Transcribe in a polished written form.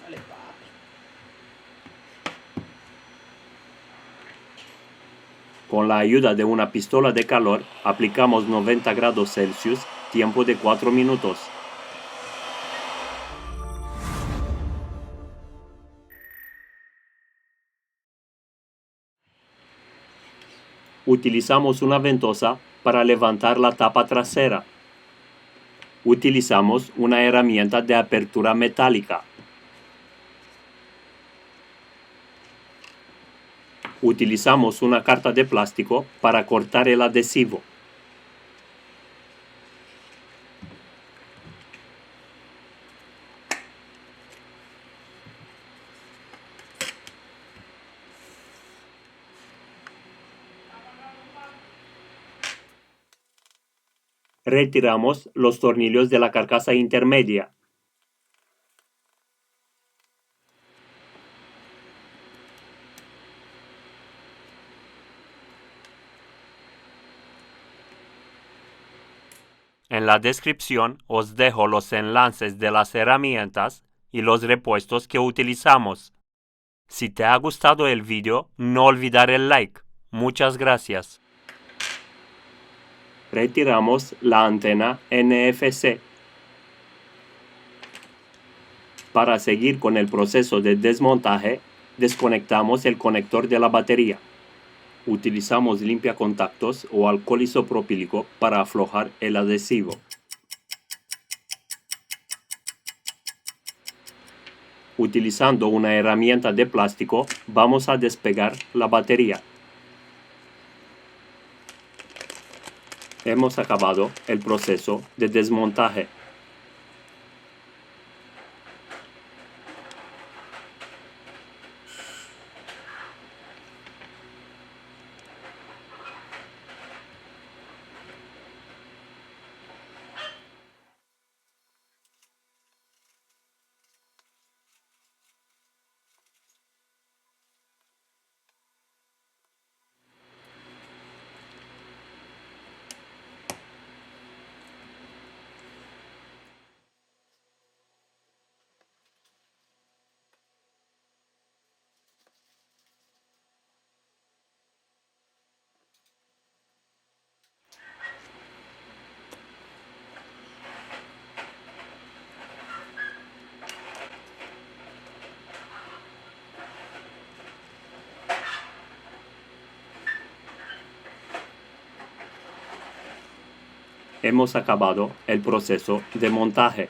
Dale, papi. Con la ayuda de una pistola de calor, aplicamos 90 grados Celsius, tiempo de 4 minutos. Utilizamos una ventosa para levantar la tapa trasera. Utilizamos una herramienta de apertura metálica. Utilizamos una carta de plástico para cortar el adhesivo. Retiramos los tornillos de la carcasa intermedia. En la descripción os dejo los enlaces de las herramientas y los repuestos que utilizamos. Si te ha gustado el vídeo, no olvidar el like. Muchas gracias. Retiramos la antena NFC. Para seguir con el proceso de desmontaje, desconectamos el conector de la batería. Utilizamos limpiacontactos o alcohol isopropílico para aflojar el adhesivo. Utilizando una herramienta de plástico, vamos a despegar la batería. Hemos acabado el proceso de desmontaje. Hemos acabado el proceso de montaje.